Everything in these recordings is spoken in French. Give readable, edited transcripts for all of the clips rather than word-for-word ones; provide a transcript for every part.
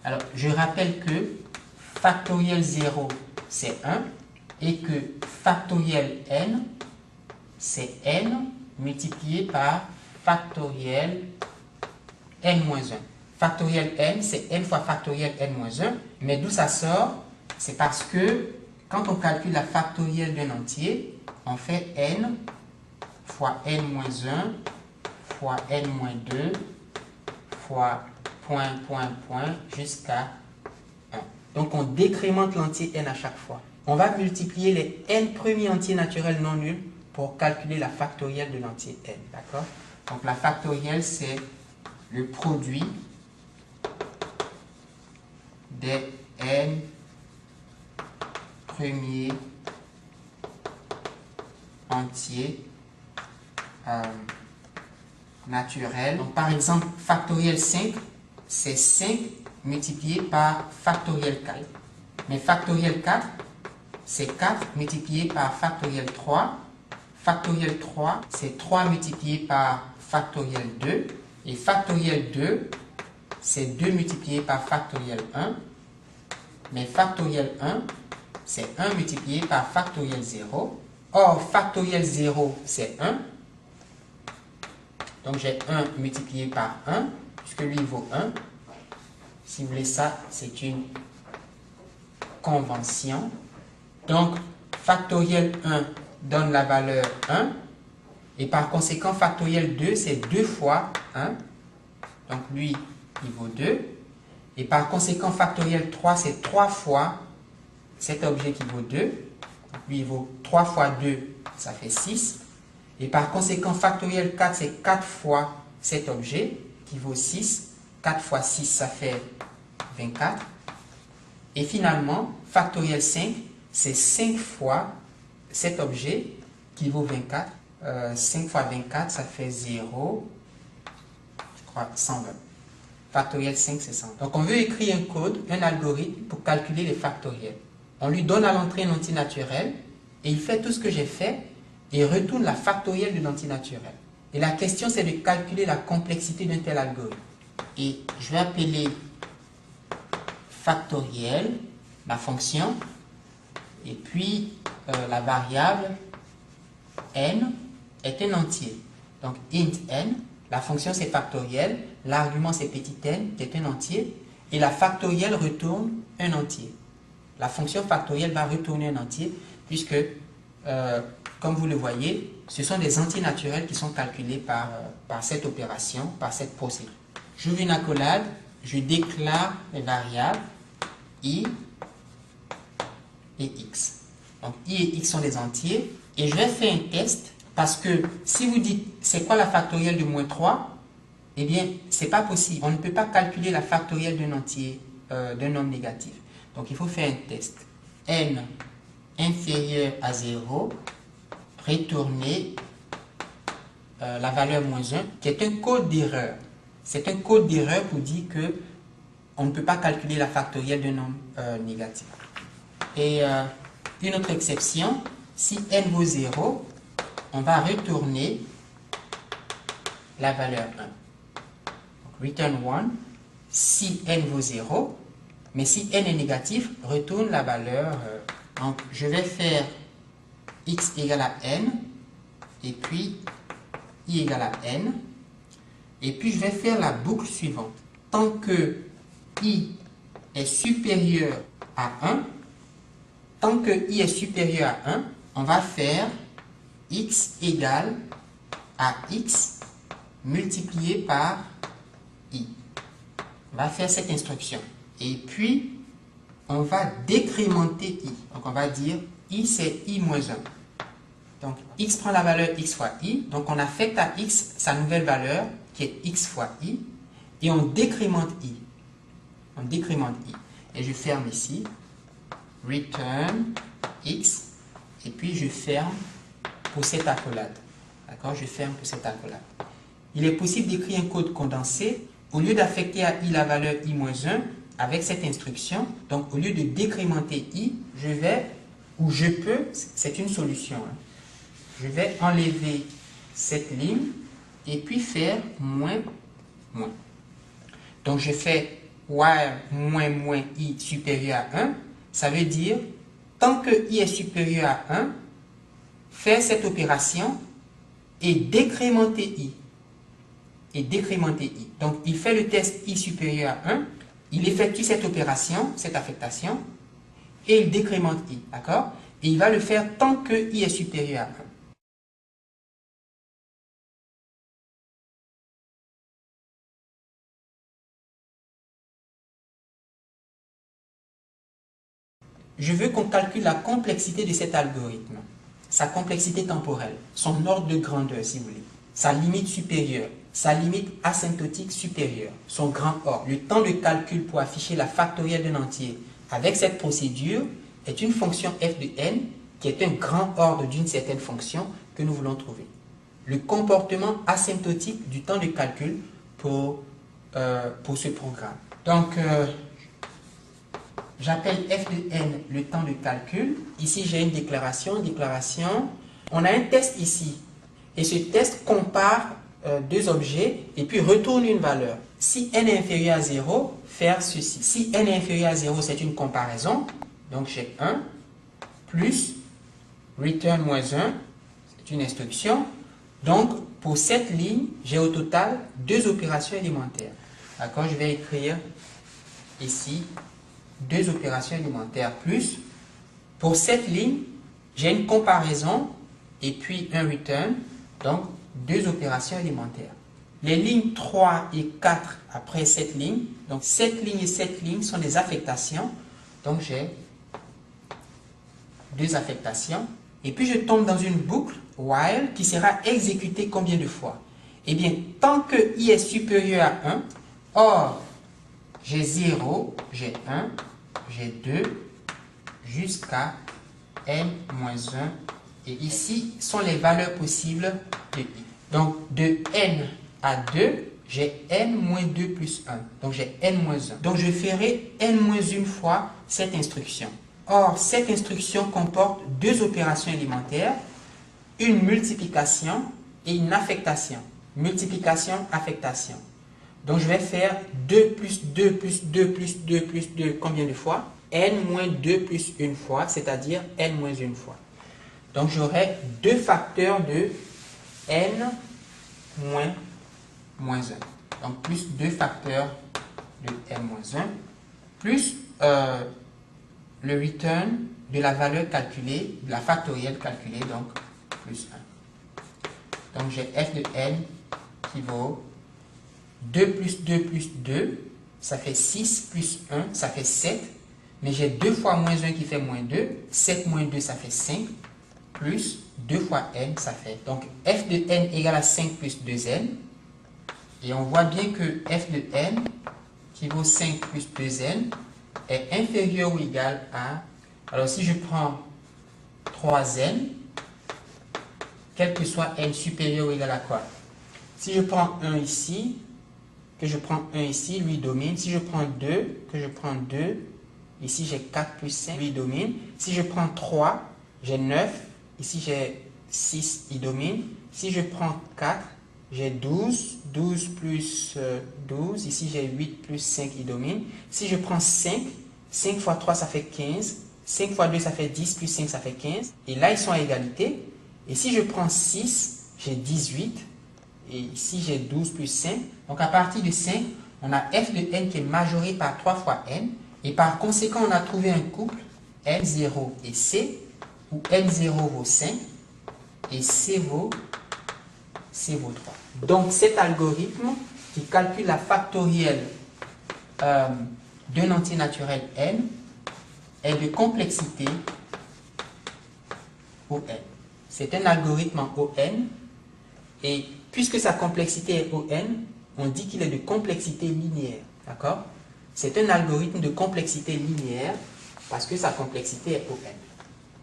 Alors, je rappelle que factoriel 0, c'est 1 et que factoriel n, c'est n multiplié par factoriel n-1. Factoriel n, c'est n fois factoriel n-1. Mais d'où ça sort? C'est parce que quand on calcule la factorielle d'un entier, on fait n fois n-1 fois n-2 fois point jusqu'à 1. Donc on décrémente l'entier n à chaque fois. On va multiplier les n premiers entiers naturels non nuls pour calculer la factorielle de l'entier n. D'accord? Donc la factorielle, c'est le produit des n premiers entiers naturels. Donc, par exemple, factoriel 5, c'est 5 multiplié par factoriel 4. Mais factoriel 4, c'est 4 multiplié par factoriel 3. Factoriel 3, c'est 3 multiplié par factoriel 2. Et factoriel 2, c'est 2 multiplié par factoriel 1. Mais factoriel 1, c'est 1 multiplié par factoriel 0. Or, factoriel 0, c'est 1. Donc, j'ai 1 multiplié par 1, puisque lui vaut 1. Si vous voulez ça, c'est une convention. Donc, factoriel 1 donne la valeur 1. Et par conséquent, factoriel 2, c'est 2 fois 1. Donc, lui, il vaut 2. Et par conséquent, factoriel 3, c'est 3 fois cet objet qui vaut 2. Donc, lui, il vaut 3 fois 2, ça fait 6. Et par conséquent, factoriel 4, c'est 4 fois cet objet qui vaut 6. 4 fois 6, ça fait 24. Et finalement, factoriel 5, c'est 5 fois cet objet qui vaut 24. 5 fois 24, ça fait 0, je crois 120. Factoriel 5, c'est 100. Donc, on veut écrire un code, un algorithme pour calculer les factoriels. On lui donne à l'entrée un entier naturel et il fait tout ce que j'ai fait et retourne la factorielle de l'entier naturel. Et la question, c'est de calculer la complexité d'un tel algorithme. Et je vais appeler factoriel, la fonction, et puis la variable n est un entier. Donc, int n, la fonction c'est factoriel, l'argument c'est petit n, qui est un entier, et la factorielle retourne un entier. La fonction factorielle va retourner un entier, puisque, comme vous le voyez, ce sont des entiers naturels qui sont calculés par cette opération, par cette procédure. J'ouvre une accolade, je déclare les variables i et x. Donc, i et x sont des entiers, et je vais faire un test, parce que si vous dites, c'est quoi la factorielle de moins 3? Eh bien, c'est pas possible. On ne peut pas calculer la factorielle d'un entier, d'un nombre négatif. Donc, il faut faire un test. N inférieur à 0, retourner la valeur moins 1, qui est un code d'erreur. C'est un code d'erreur pour dire que on ne peut pas calculer la factorielle d'un nombre négatif. Et une autre exception, si n vaut 0, on va retourner la valeur 1. Donc, return 1, si n vaut 0, mais si n est négatif, retourne la valeur 1. Donc, je vais faire x égale à n, et puis i égale à n, et puis je vais faire la boucle suivante. Tant que i est supérieur à 1, tant que i est supérieur à 1, on va faire x égale à x multiplié par i. On va faire cette instruction. Et puis, on va décrémenter i. Donc, on va dire i, c'est i moins 1. Donc, x prend la valeur x fois i. Donc, on affecte à x sa nouvelle valeur, qui est x fois i. Et on décrémente i. On décrémente i. Et je ferme ici. Return x. Et puis, je ferme pour cette accolade. D'accord? Je ferme pour cette accolade. Il est possible d'écrire un code condensé. Au lieu d'affecter à i la valeur i-1, avec cette instruction, donc au lieu de décrémenter i, je vais, ou je peux, c'est une solution, hein, je vais enlever cette ligne et puis faire moins, moins. Donc je fais while moins i supérieur à 1, ça veut dire tant que i est supérieur à 1, faire cette opération et décrémenter i. Donc, il fait le test i supérieur à 1, il effectue cette opération, cette affectation, et il décrémente i, d'accord? Et il va le faire tant que i est supérieur à 1. Je veux qu'on calcule la complexité de cet algorithme, sa complexité temporelle, son ordre de grandeur si vous voulez, sa limite supérieure, sa limite asymptotique supérieure, son grand ordre. Le temps de calcul pour afficher la factorielle d'un entier avec cette procédure est une fonction f de n qui est un grand ordre d'une certaine fonction que nous voulons trouver. Le comportement asymptotique du temps de calcul pour ce programme. Donc, j'appelle f de n le temps de calcul. Ici, j'ai une déclaration. On a un test ici. Et ce test compare deux objets et puis retourne une valeur. Si n est inférieur à 0, faire ceci. Si n est inférieur à 0, c'est une comparaison. Donc, j'ai 1 plus return moins 1. C'est une instruction. Donc, pour cette ligne, j'ai au total deux opérations élémentaires. D'accord? Je vais écrire ici deux opérations élémentaires plus. Pour cette ligne, j'ai une comparaison et puis un return, donc deux opérations élémentaires. Les lignes 3 et 4 après cette ligne, donc cette ligne et cette ligne sont des affectations, donc j'ai deux affectations. Et puis je tombe dans une boucle while qui sera exécutée combien de fois? Eh bien, tant que i est supérieur à 1, or j'ai 0, j'ai 1, j'ai 2, jusqu'à n-1. Et ici sont les valeurs possibles de i. Donc, de n à 2, j'ai n-2 plus 1. Donc, j'ai n-1. Donc, je ferai n-1 fois cette instruction. Or, cette instruction comporte deux opérations élémentaires, une multiplication et une affectation. Multiplication, affectation. Donc, je vais faire 2 plus 2 plus 2 plus 2 plus 2, combien de fois? n-2 plus une fois, c'est-à-dire n-1 fois. Donc, j'aurai deux facteurs de n-1. Donc, plus deux facteurs de n-1, plus le return de la valeur calculée, de la factorielle calculée, donc plus 1. Donc, j'ai f de n qui vaut 2 plus 2 plus 2, ça fait 6 plus 1, ça fait 7. Mais j'ai 2 fois moins 1 qui fait moins 2. 7 moins 2, ça fait 5. Plus 2 fois n, ça fait. Donc, f de n égale à 5 plus 2n. Et on voit bien que f de n, qui vaut 5 plus 2n, est inférieur ou égal à... Alors, si je prends 3n, quel que soit n supérieur ou égal à quoi? Si je prends 1 ici, que je prends 1 ici, lui domine. Si je prends 2, que je prends 2, ici j'ai 4 plus 5, lui domine. Si je prends 3, j'ai 9. Ici j'ai 6, il domine. Si je prends 4, j'ai 12. 12 plus 12. Ici j'ai 8 plus 5, il domine. Si je prends 5, 5 fois 3 ça fait 15. 5 fois 2 ça fait 10, plus 5 ça fait 15. Et là ils sont à égalité. Et si je prends 6, j'ai 18. Et ici j'ai 12 plus 5. Donc à partir de 5, on a f de n qui est majoré par 3 fois n. Et par conséquent, on a trouvé un couple n0 et c, où n0 vaut 5 et c vaut 3. Donc cet algorithme qui calcule la factorielle d'un entier naturel n est de complexité ON. C'est un algorithme en ON et puisque sa complexité est ON, on dit qu'il est de complexité linéaire. D'accord? C'est un algorithme de complexité linéaire parce que sa complexité est ON.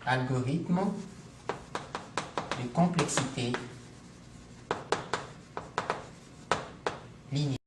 Algorithme de complexité linéaire.